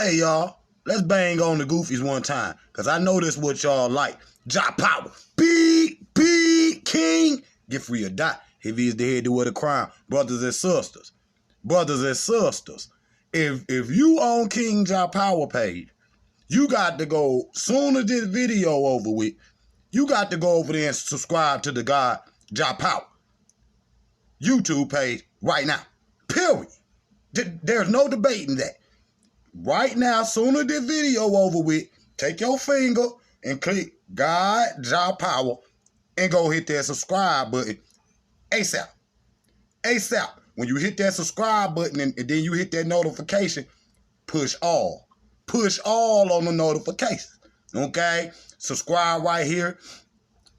Hey, y'all, let's bang on the goofies one time, because I know this what y'all like. Godjahpower, big king, get free or die. Heavy is the head to wear the crown. Brothers and sisters, if you on King Godjahpower page, you got to go, soon as this video over with, you got to go over there and subscribe to the Godjahpower YouTube page right now. Period. There's no debating that. Right now, soon as this video over with, take your finger and click Godjahpower and go hit that subscribe button ASAP. ASAP. When you hit that subscribe button and then you hit that notification, push all. Push all on the notifications. Okay? Subscribe right here.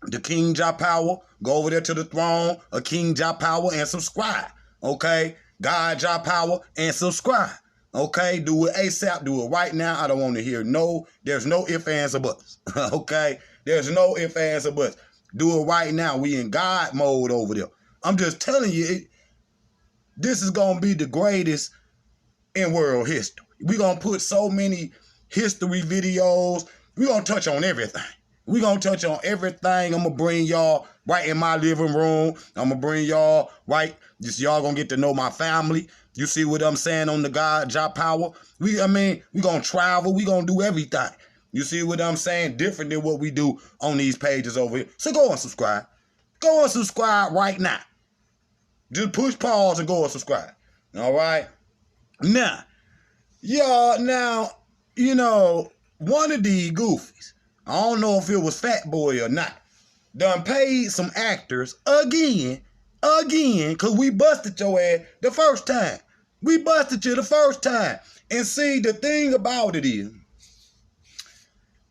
The King Godjahpower. Go over there to the throne of King Godjahpower and subscribe. Okay? Godjahpower and subscribe. Okay? Do it ASAP. Do it right now. I don't want to hear there's no ifs, ands, or buts. Okay? There's no ifs, ands, or buts. Do it right now. We in God mode over there. I'm just telling you, this is going to be the greatest in world history. We're going to put so many history videos. We're going to touch on everything. We're going to touch on everything. I'm going to bring y'all right in my living room. I'm going to bring y'all right. Just y'all going to get to know my family. You see what I'm saying on the Godjahpower? We're going to travel. We're going to do everything. You see what I'm saying? Different than what we do on these pages over here. So go and subscribe. Go and subscribe right now. Just push pause and go and subscribe. All right? Now, y'all, one of these goofies, I don't know if it was Fat Boy or not, done paid some actors again, because we busted your ass the first time. We busted you the first time. And see, the thing about it is,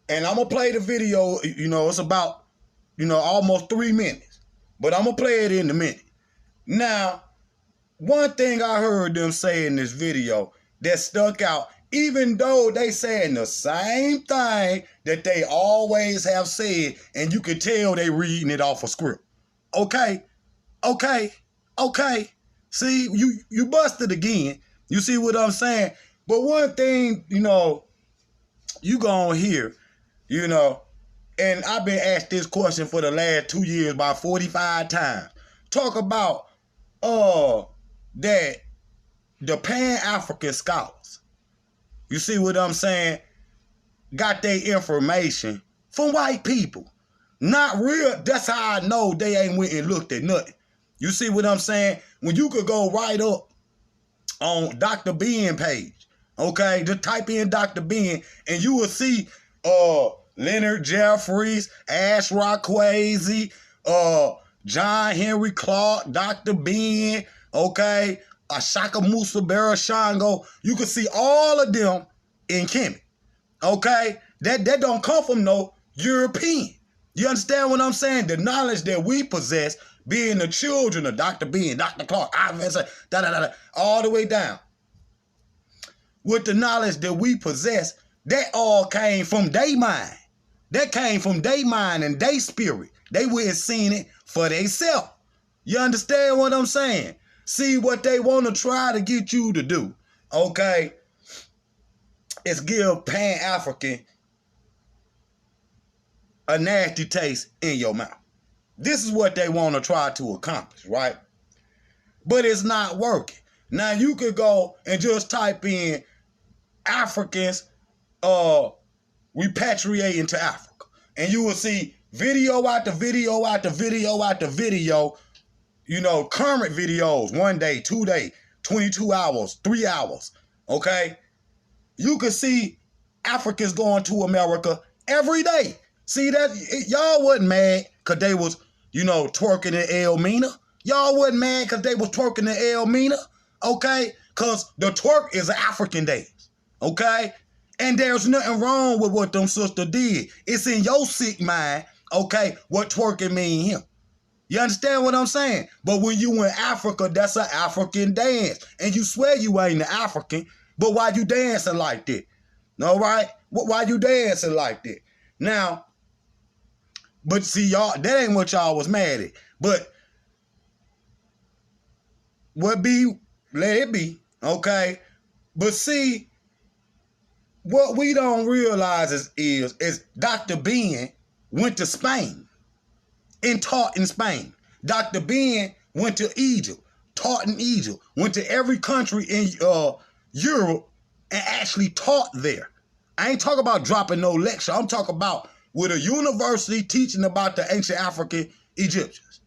and I'm going to play the video, it's about, almost 3 minutes. But I'm going to play it in a minute. Now, one thing I heard them say in this video that stuck out, even though they saying the same thing that they always have said, and you can tell they reading it off a script. Okay. See, you busted again. You see what I'm saying? But one thing, you gonna hear, and I've been asked this question for the last 2 years about 45 times. Talk about that the Pan-African scholars, you see what I'm saying, got their information from white people. Not real. That's how I know they ain't went and looked at nothing. You see what I'm saying? When you could go right up on Dr. Ben page, okay, just type in Dr. Ben and you will see Leonard Jeffries, Ash Rockwayze, John Henry Clark, Dr. Ben, okay, Ashaka Musa Barashango. You can see all of them in Kemet, okay? That don't come from no European. You understand what I'm saying? The knowledge that we possess, being the children of Dr. Ben, Dr. Clark, all the way down. With the knowledge that we possess, that all came from their mind. That came from their mind and their spirit. They went and seen it for themselves. You understand what I'm saying? See, what they want to try to get you to do, okay, is give Pan-African a nasty taste in your mouth. This is what they want to try to accomplish, right? But it's not working. Now, you could go and just type in Africans repatriating to Africa, and you will see video after video after video after video, current videos, 1 day, 2 day, 22 hours, 3 hours, okay? You can see Africans going to America every day. See that? Y'all wasn't mad because they was, twerking in Elmina. Y'all wasn't mad because they was twerking in Elmina, okay? Because the twerk is an African dance, okay? And there's nothing wrong with what them sisters did. It's in your sick mind, okay, what twerking mean him. You understand what I'm saying? But when you in Africa, that's an African dance. And you swear you ain't an African, but why you dancing like that? All right? Why you dancing like that? Now, but see, y'all, that ain't what y'all was mad at. But what be, let it be, okay? But see, what we don't realize is Dr. Ben went to Spain and taught in Spain. Dr. Ben went to Egypt, taught in Egypt, went to every country in Europe and actually taught there. I ain't talking about dropping no lecture. I'm talking about with a university teaching about the ancient African Egyptians.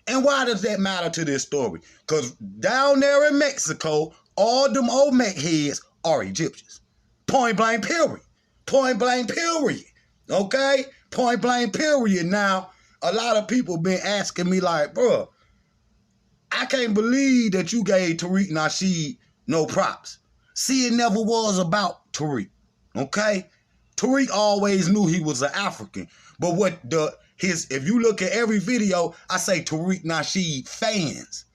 And why does that matter to this story? Because down there in Mexico, all them Olmec heads are Egyptians. Point blank period. Point blank period. Okay? Point blank period. Now, a lot of people been asking me like, bro, I can't believe that you gave Tariq Nasheed no props. See, it never was about Tariq. Okay? Tariq always knew he was an African. But if you look at every video, I say Tariq Nasheed fans.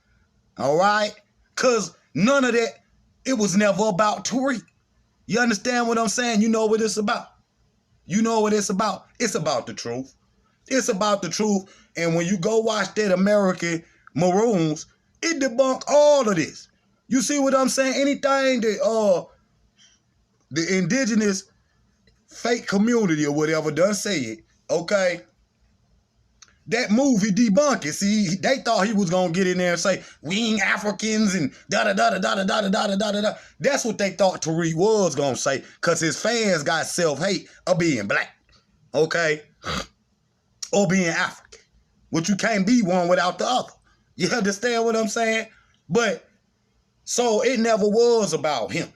All right? Because none of that, it was never about Tariq. You understand what I'm saying? You know what it's about. You know what it's about. It's about the truth. It's about the truth. And when you go watch that American Maroons, it debunk all of this. You see what I'm saying? Anything that the indigenous fake community or whatever done say it, okay? That movie debunked it. See, they thought he was gonna get in there and say, we ain't Africans and da-da-da-da-da-da-da-da-da-da-da. That's what they thought Tariq was gonna say, because his fans got self-hate of being black, okay? Or being African. But you can't be one without the other. You understand what I'm saying? But, so it never was about him.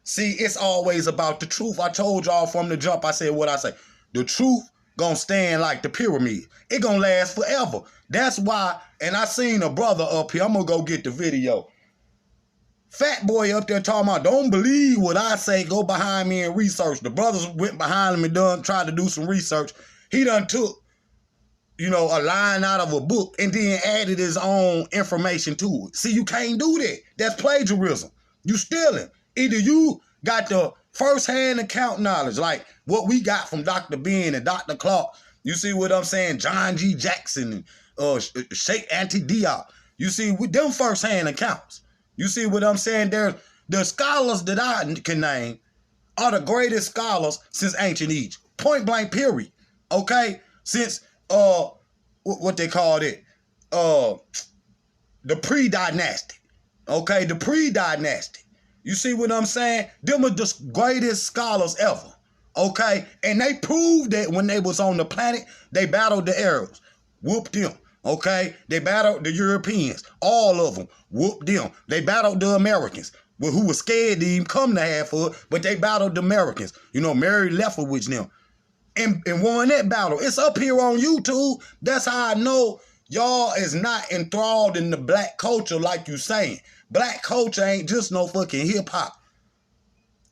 See, it's always about the truth. I told y'all from the jump, I said what I say. The truth gonna stand like the pyramid. It gonna last forever. That's why, and I seen a brother up here. I'm gonna go get the video. Fat boy up there talking about, don't believe what I say, go behind me and research. The brothers went behind him and tried to do some research. He done took, you know, a line out of a book and then added his own information to it. See, you can't do that. That's plagiarism. You stealing. Either you got the first-hand account knowledge, like what we got from Dr. Ben and Dr. Clark. You see what I'm saying? John G. Jackson and Sheikh Anta Diop. You see, with them first-hand accounts. You see what I'm saying? The scholars that I can name are the greatest scholars since ancient Egypt. Point blank, period. Okay? Since, what they call it? The pre-dynastic. Okay? The pre-dynastic. You see what I'm saying? Them are the greatest scholars ever, okay? And they proved that when they was on the planet, they battled the Arabs, whooped them, okay? They battled the Europeans, all of them, whooped them. They battled the Americans, who were scared to even come to Hartford, but they battled the Americans. You know, Mary Lefferwich them, and won that battle. It's up here on YouTube. That's how I know y'all is not enthralled in the black culture like you saying. Black culture ain't just no fucking hip-hop.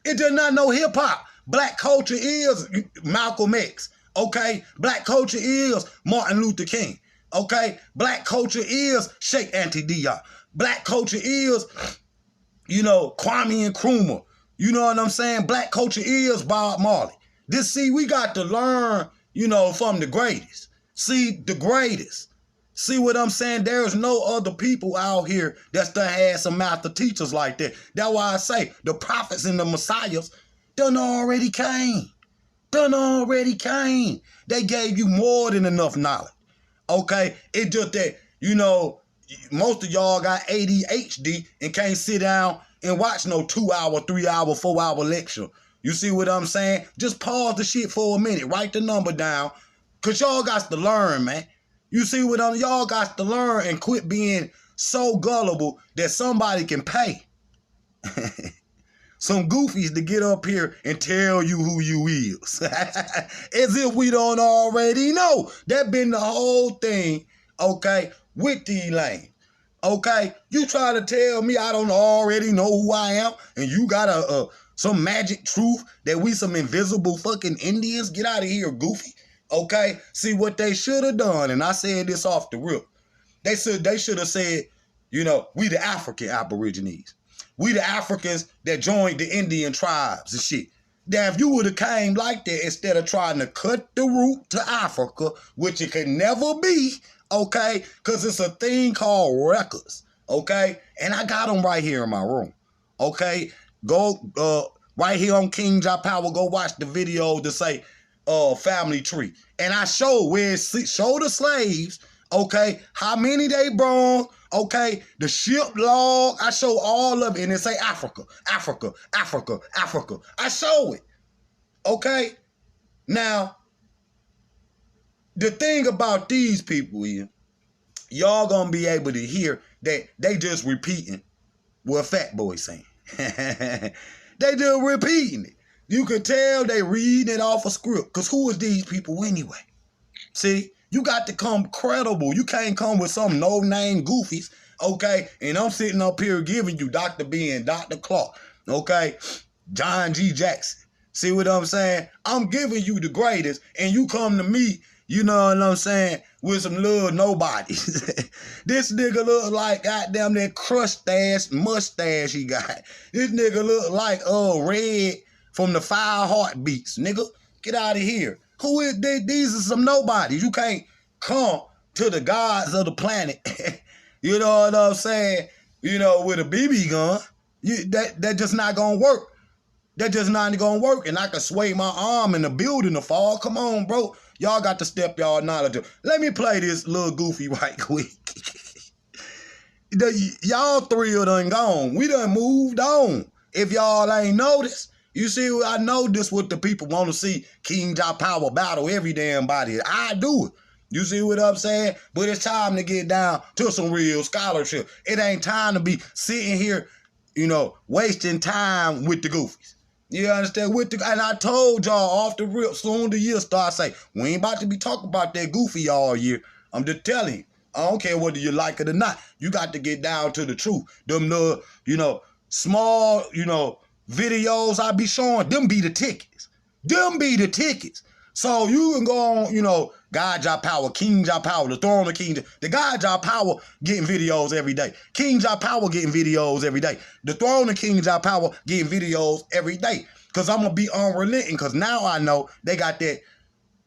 It does not know hip-hop. Black culture is Malcolm X, okay? Black culture is Martin Luther King, okay? Black culture is Sheikh Anta Diop. Black culture is, you know, Kwame Nkrumah. You know what I'm saying? Black culture is Bob Marley. See, we got to learn, you know, from the greatest. See, the greatest. See what I'm saying? There's no other people out here that still had some master teachers like that. That's why I say the prophets and the messiahs done already came. Done already came. They gave you more than enough knowledge. Okay? It's just that, you know, most of y'all got ADHD and can't sit down and watch no 2-hour, 3-hour, 4-hour lecture. You see what I'm saying? Just pause the shit for a minute. Write the number down. Because y'all got to learn, man. You see what y'all got to learn and quit being so gullible that somebody can pay some goofies to get up here and tell you who you is. As if we don't already know. That been the whole thing, okay, with D-Lane. Okay? You try to tell me I don't already know who I am and you got some magic truth that we some invisible fucking Indians? Get out of here, goofy. Okay, see what they should have done, and I said this off the rip. They should have said, you know, we the African Aborigines. We the Africans that joined the Indian tribes and shit. Now, if you would have came like that instead of trying to cut the route to Africa, which it could never be, okay, because it's a thing called records, okay? And I got them right here in my room, okay? Go Right here on King Johpower, go watch the video to say family tree. And I show where it show the slaves, okay, how many they brought, okay, the ship log. I show all of it, and it say Africa, Africa, Africa, Africa. I show it, okay? Now, the thing about these people is, y'all gonna be able to hear that they just repeating what Fat Boy saying. They just repeating it. You can tell they reading it off a script. Because who is these people anyway? See, you got to come credible. You can't come with some no-name goofies, okay? And I'm sitting up here giving you Dr. B and Dr. Clark, okay? John G. Jackson. See what I'm saying? I'm giving you the greatest, and you come to me, you know what I'm saying, with some little nobodies. This nigga look like goddamn that crushed ass mustache he got. This nigga look like Red from the 5 Heartbeats. Nigga, get out of here. Who is this? These are some nobodies. You can't come to the gods of the planet. You know what I'm saying? You know, with a BB gun. That just not gonna work. That just not gonna work. And I can sway my arm in the building to fall. Come on, bro. Y'all got to step y'all knowledge up. Let me play this little goofy right quick. Y'all three are done gone. We done moved on. If y'all ain't noticed, you see, I know this what the people want to see. King Johpower battle every damn body. I do it. You see what I'm saying? But it's time to get down to some real scholarship. It ain't time to be sitting here, you know, wasting time with the goofies. You understand? And I told y'all off the rip, soon the year start, say, we ain't about to be talking about that goofy all year. I'm just telling you. I don't care whether you like it or not. You got to get down to the truth. Them little, you know, small, you know, videos I be showing, them be the tickets. Them be the tickets. So you can go on, you know, Godjahpower, King Johpower, the throne of King. The Godjahpower getting videos every day. King Johpower getting videos every day. The throne of King Johpower getting videos every day. Because I'm going to be unrelenting. Because now I know they got that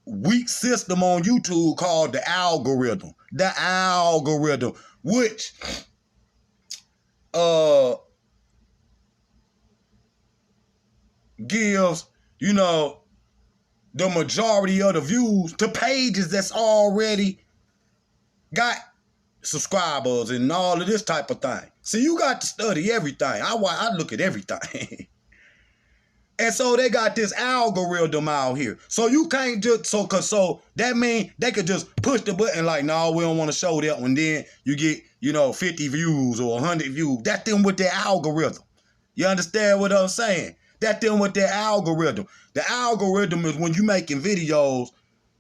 weak system on YouTube called the algorithm. The algorithm. Which, gives, you know, the majority of the views to pages that's already got subscribers and all of this type of thing. See, you got to study everything. I look at everything. And so they got this algorithm out here. So you can't just, so that means they could just push the button like, no, we don't want to show that one. Then you get, you know, 50 views or 100 views. That's them with their algorithm. You understand what I'm saying? That's them with their algorithm. The algorithm is when you making videos,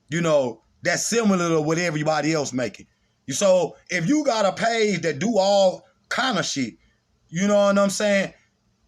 you know, that's similar to what everybody else making. So if you got a page that do all kind of shit, you know what I'm saying?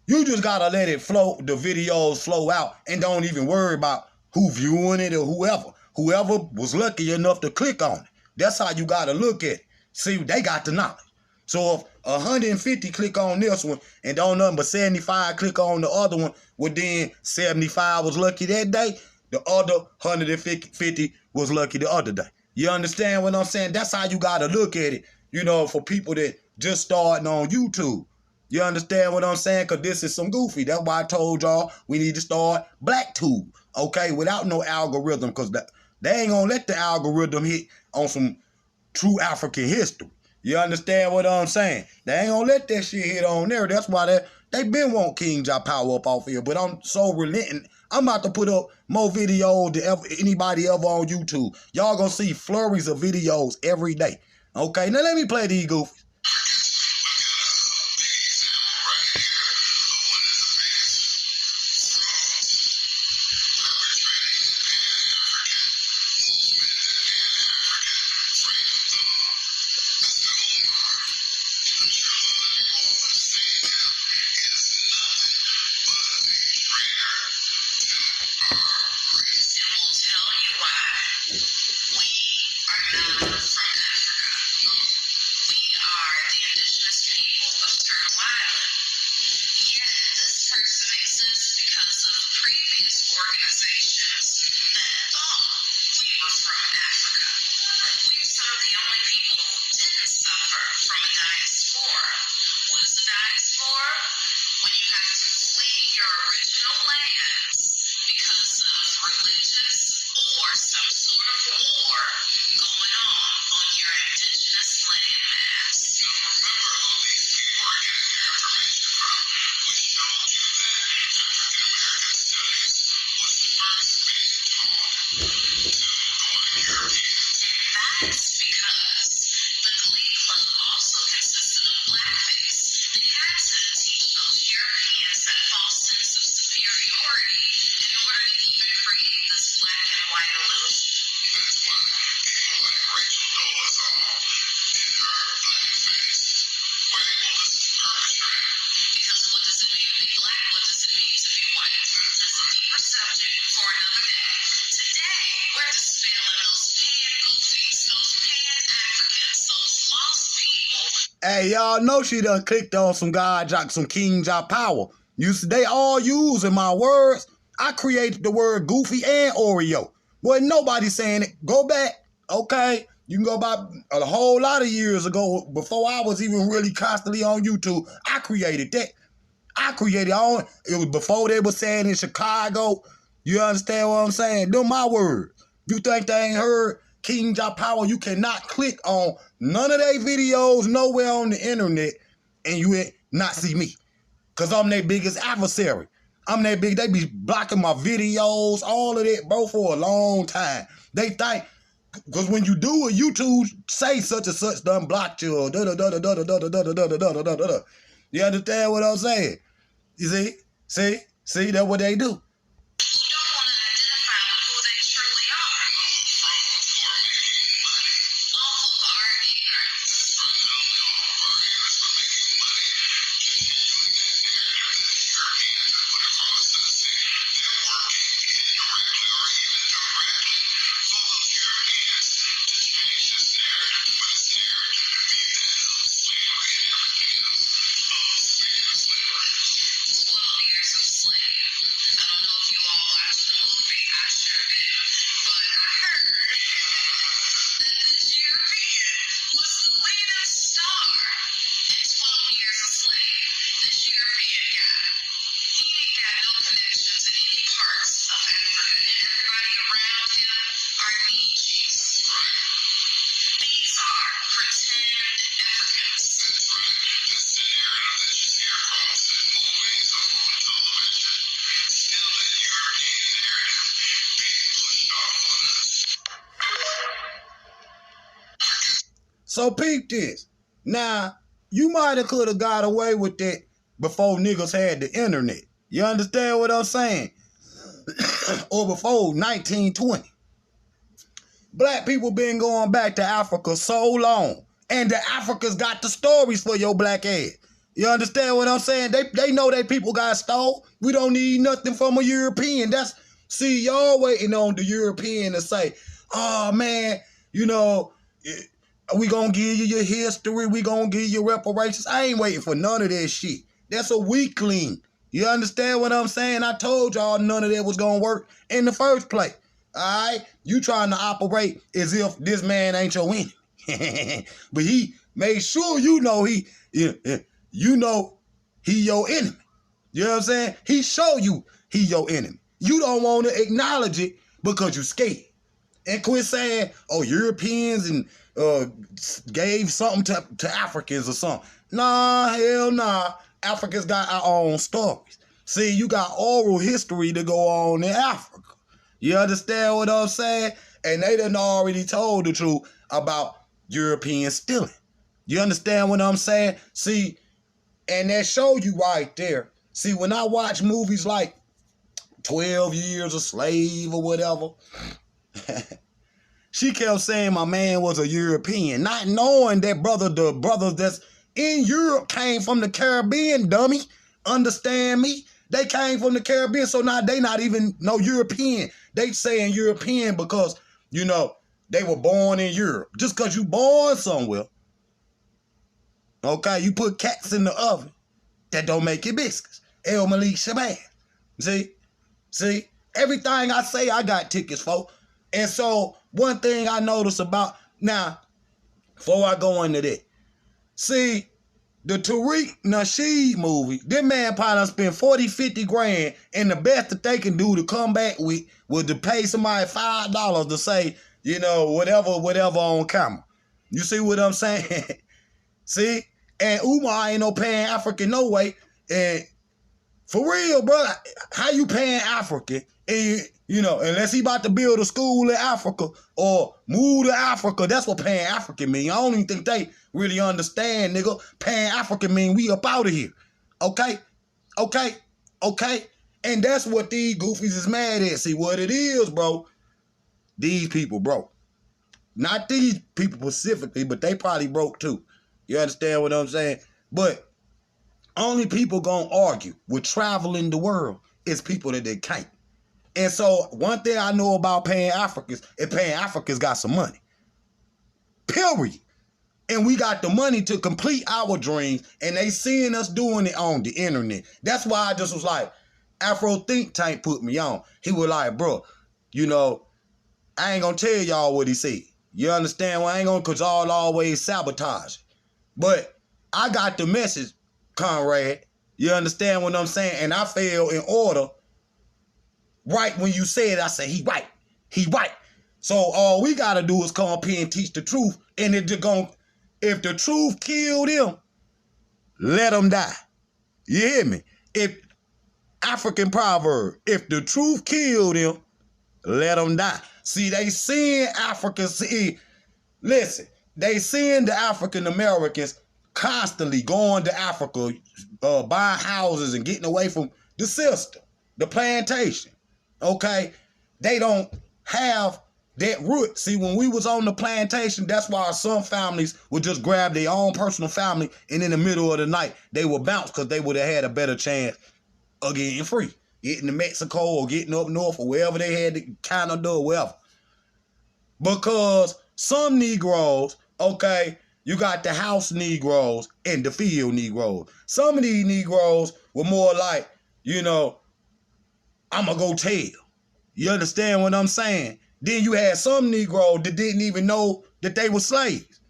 You just gotta let it flow, the videos flow out, and don't even worry about who viewing it or whoever. Whoever was lucky enough to click on it. That's how you gotta look at it. See, they got the knowledge. So if 150 click on this one and don't nothing but 75 click on the other one, well then 75 was lucky that day, the other 150 was lucky the other day. You understand what I'm saying? That's how you gotta look at it, you know, for people that just starting on YouTube. You understand what I'm saying? Because this is some goofy. That's why I told y'all we need to start BlackTube, okay, without no algorithm, because they ain't going to let the algorithm hit on some true African history. You understand what I'm saying? They ain't going to let that shit hit on there. That's why they been want King Johpower up off here, but I'm so relenting. I'm about to put up more videos than anybody ever on YouTube. Y'all going to see flurries of videos every day, okay? Now let me play these goofies. What is the diaspora? When you have to flee your original lands because of religious or some sort of war going on your indigenous landmass. Now remember who these people are getting their information from. We showed you that African American studies was first being taught to blind Europeans. And that's because the Glee Club also consisted of blackface. They had to teach those Europeans that false sense of superiority in order to even create this black and white illusion. That's why people like Rachel Dolezal and her blackface were able to perpetrate. Because what does it mean to be black? What does it mean to be white? That's a deeper subject for another day. Today, we're dispelling those pan-goofies, those pan-Africans, those lost people. Hey, y'all know she done clicked on some some Godjahpower. They all using my words. I created the word goofy and Oreo. Well, nobody saying it. Go back, okay? You can go back a whole lot of years ago, before I was even really constantly on YouTube. I created that. It was before they were saying in Chicago. You understand what I'm saying? Them my words. You think they ain't heard Godjahpower? You cannot click on none of their videos nowhere on the internet and you ain't not see me. Because I'm their biggest adversary. They be blocking my videos, all of that, bro, for a long time. They think, because when you do it, YouTube say such and such done blocked you. You understand what I'm saying? You see, that's what they do. Who don't want to identify with who they truly are. Frauds who are making money. All of our ignorance. That's right. Not only all of our heirs, but making money, continuing that narrative that Europeans have put across us. They're working indirectly or even directly for those Europeans to change this narrative, for this narrative to be that of slavery and everything else. Speaking of slavery, 12 years of slave. I don't know if you all watched the movie. I sure did. But I heard that this European was the leading star in 12 years of slave. This European guy, he ain't got no connection to any parts of Africa, and everybody around him are Nietzsche's. right? These are pretend Africans. That's right. That's the narrative that you see across in movies or on television. Still that European narrative being pushed off on us. So peep this. Now, you might have could have got away with that before niggas had the internet. You understand what I'm saying? Or before 1920. Black people been going back to Africa so long. And the Africans got the stories for your black ass. You understand what I'm saying? They know they people got stole. We don't need nothing from a European. See, y'all waiting on the European to say, oh man, we gonna give you your history. We gonna give you reparations. I ain't waiting for none of that shit. That's a weakling. You understand what I'm saying? I told y'all none of that was gonna work in the first place. All right? You trying to operate as if this man ain't your enemy. But he made sure he your enemy. You know what I'm saying? He show you he your enemy. You don't want to acknowledge it because you scared. And quit saying, oh, Europeans and gave something to Africans or something. Nah, hell nah. Africans got our own stories. See, you got oral history to go on in Africa. You understand what I'm saying? And they done already told the truth about Europeans stealing. You understand what I'm saying? See, and that show you right there. See, when I watch movies like 12 Years a Slave or whatever, she kept saying my man was a European, not knowing that the brothers that's in Europe came from the Caribbean, dummy. Understand me? They came from the Caribbean, so now they not even no European. They saying European because, they were born in Europe. Just because you born somewhere, okay, you put cats in the oven, that don't make it biscuits. El Malik Shabazz. See, everything I say, I got tickets for. And so, one thing I notice about, now, before I go into that, see, The Tariq Nasheed movie, this man probably spent 40, 50 grand, and the best that they can do to come back with was to pay somebody $5 to say, you know, whatever on camera. You see what I'm saying? See? And Umar ain't no Pan-African no way. And for real, bro, how you Pan-African? And, you know, unless he about to build a school in Africa or move to Africa, that's what Pan-African mean. I don't even think they really understand, nigga. Pan-African mean we up out of here. Okay? Okay? Okay? And that's what these goofies is mad at. See what it is, bro? These people broke. Not these people specifically, but they probably broke too. You understand what I'm saying? But only people gonna argue with traveling the world is people that they can't. And so one thing I know about Pan-Africans is Pan-Africans got some money. Period. And we got the money to complete our dreams, and they seeing us doing it on the internet. That's why I just was like, Afro Think Tank put me on. He was like, bro, you know, I ain't gonna tell y'all what he said. You understand? Well, I ain't gonna, cause y'all always sabotage. But I got the message, Conrad. You understand what I'm saying? And I fell in order. Right when you said, I said, he right. He right. So all we gotta do is come up here and teach the truth. And if the truth killed him, let him die. You hear me? If African proverb, if the truth killed him, let him die. See, they seeing Africans, listen, they seeing the African Americans constantly going to Africa, buying houses and getting away from the system, the plantation. Okay? They don't have that root. See, when we was on the plantation, that's why some families would just grab their own personal family, and in the middle of the night, they would bounce because they would have had a better chance of getting free. Getting to Mexico or getting up north or wherever they had to Canada or wherever. Because some Negroes, okay, you got the house Negroes and the field Negroes. Some of these Negroes were more like, you know, I'm going to go tell. You understand what I'm saying? Then you had some Negroes that didn't even know that they were slaves.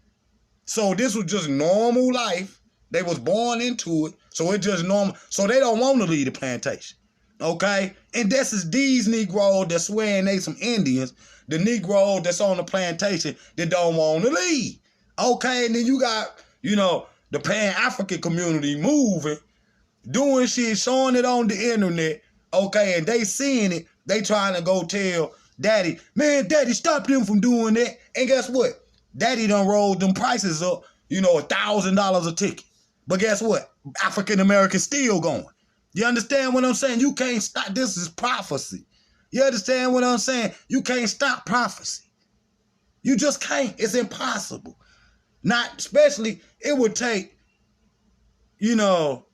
So this was just normal life. They was born into it. So it's just normal. So they don't want to leave the plantation. Okay? And this is these Negroes that swearing they some Indians. The Negroes that's on the plantation that don't want to leave. Okay? And then you got, you know, the Pan-African community moving, doing shit, showing it on the internet. Okay? And they seeing it. They trying to go tell Daddy, man, Daddy, stop them from doing that. And guess what? Daddy done rolled them prices up, you know, $1,000 a ticket. But guess what? African Americans still going. You understand what I'm saying? You can't stop. This is prophecy. You understand what I'm saying? You can't stop prophecy. You just can't. It's impossible. Not, especially, it would take, you know,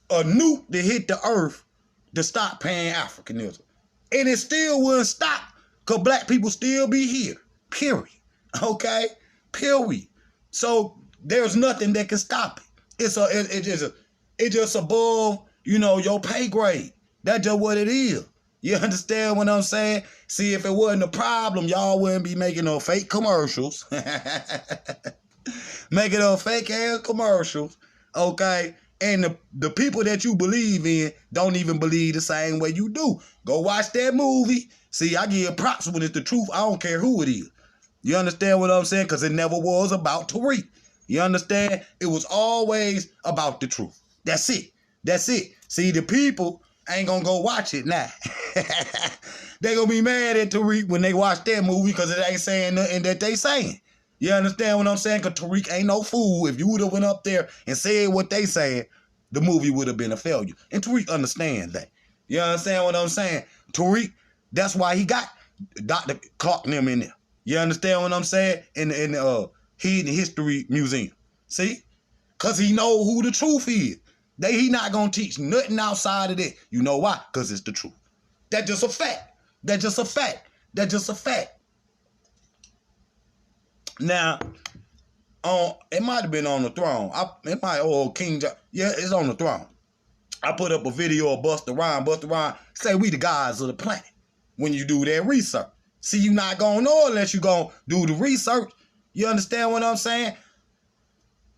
a nuke to hit the earth to stop Pan-Africanism. And it still wouldn't stop because black people still be here. Period. Okay? Period. So there's nothing that can stop it. It's just above, you know, your pay grade. That's just what it is. You understand what I'm saying? See, if it wasn't a problem, y'all wouldn't be making no fake commercials. Making no fake ass commercials. Okay? And the people that you believe in don't even believe the same way you do. Go watch that movie. See, I give props when it's the truth. I don't care who it is. You understand what I'm saying? Because it never was about Tariq. You understand? It was always about the truth. That's it. That's it. See, the people ain't going to go watch it now. They going to be mad at Tariq when they watch that movie because it ain't saying nothing that they saying. You understand what I'm saying? Because Tariq ain't no fool. If you would have went up there and said what they said, the movie would have been a failure. And Tariq understands that. You understand what I'm saying? Tariq, that's why he got Dr. Clark and them in there. You understand what I'm saying? In the Hidden History Museum. See? Because he know who the truth is. He not going to teach nothing outside of that. You know why? Because it's the truth. That's just a fact. That's just a fact. That's just a fact. Now, it might have been on the throne. It might, King John. Yeah, it's on the throne. I put up a video of Busta Rhymes. Busta Rhymes say we the gods of the planet when you do that research. See, you not going to know unless you going to do the research. You understand what I'm saying?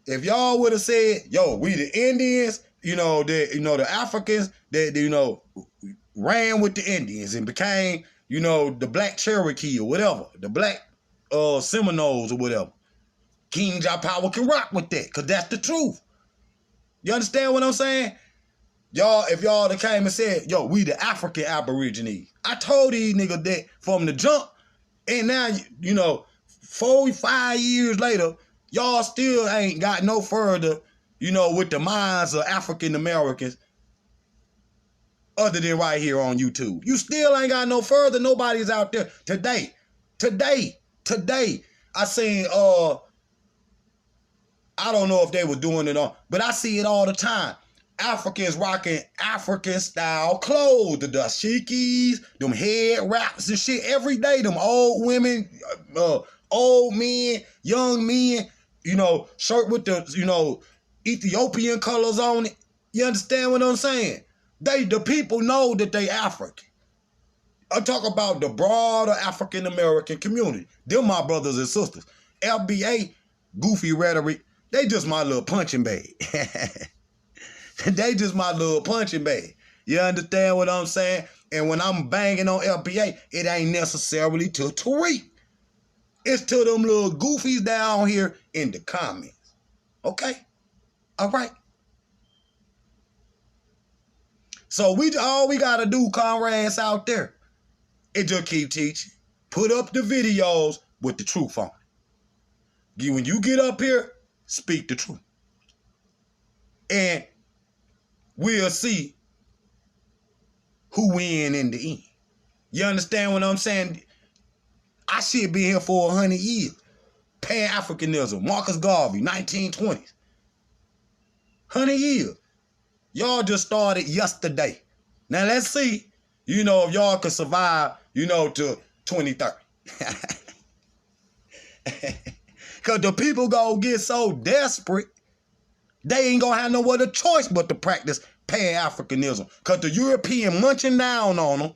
If y'all would have said, yo, we the Indians, the Africans that, ran with the Indians and became, the black Cherokee or whatever, the black Seminoles or whatever. King Godjahpower can rock with that, because that's the truth. You understand what I'm saying? Y'all, if y'all that came and said, yo, we the African Aborigines. I told these niggas that from the jump, and now, 4-5 years later, y'all still ain't got no further, with the minds of African Americans other than right here on YouTube. You still ain't got no further. Nobody's out there. Today, I seen, I don't know if they were doing it all, but I see it all the time. Africans rocking African-style clothes, the dashikis, them head wraps and shit every day. Them old women, old men, young men, shirt with the, Ethiopian colors on it. You understand what I'm saying? The people know that they African. I talk about the broader African-American community. Them my brothers and sisters. FBA, goofy rhetoric, they just my little punching bag. They just my little punching bag. You understand what I'm saying? And when I'm banging on LPA, it ain't necessarily to Tariq. It's to them little goofies down here in the comments. Okay? All right. So all we got to do, comrades out there, is just keep teaching. Put up the videos with the truth on it. When you get up here, speak the truth. And we'll see who win in the end. You understand what I'm saying? I should be here for 100 years. Pan-Africanism, Marcus Garvey, 1920s. 100 years. Y'all just started yesterday. Now let's see, if y'all can survive, to 2030. Because the people gonna get so desperate, they ain't gonna have no other choice but to practice Pan-Africanism. Because the European munching down on them,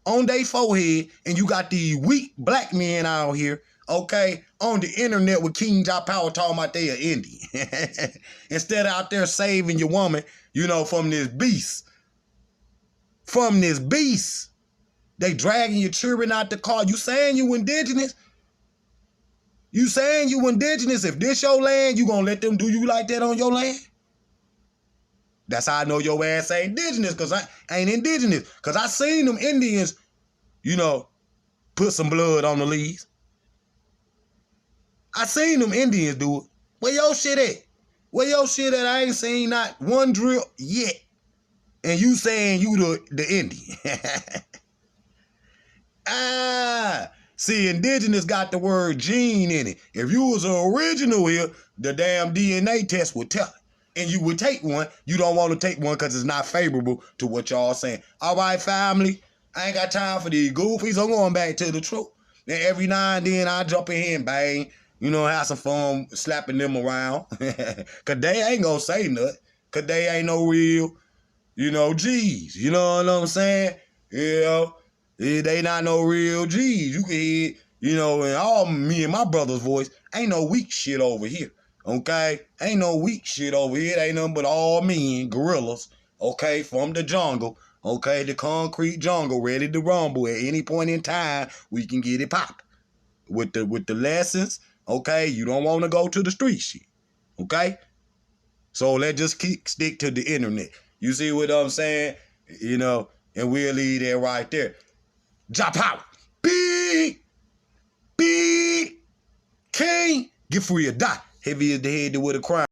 on their forehead, and you got these weak black men out here, okay, on the internet with King Godjahpower talking about they are Indian. Instead of out there saving your woman, from this beast. From this beast. They dragging your children out the car. You saying you indigenous? You saying you indigenous? If this your land, you gonna let them do you like that on your land? That's how I know your ass ain't indigenous, because I ain't indigenous. Because I seen them Indians, put some blood on the leaves. I seen them Indians do it. Where your shit at? Where your shit at? I ain't seen not one drill yet. And you saying you the Indian. See, indigenous got the word gene in it. If you was an original here, the damn DNA test would tell it. And you would take one. You don't want to take one because it's not favorable to what y'all saying. All right, family. I ain't got time for these goofies. I'm going back to the truth. Then every now and then I jump in here and bang. Have some fun slapping them around. Because they ain't going to say nothing. Because they ain't no real, G's. You know what I'm saying? They not no real G's. You can hear, in all me and my brother's voice, ain't no weak shit over here. Okay? Ain't no weak shit over here. It ain't nothing but all men, gorillas, okay, from the jungle, okay, the concrete jungle, ready to rumble at any point in time. We can get it popping. With the lessons, okay, you don't want to go to the street shit, okay? So let's just stick to the internet. You see what I'm saying? And we'll leave that right there. Godjahpower. Big King. Get free or die. Heavy as the head with a crime.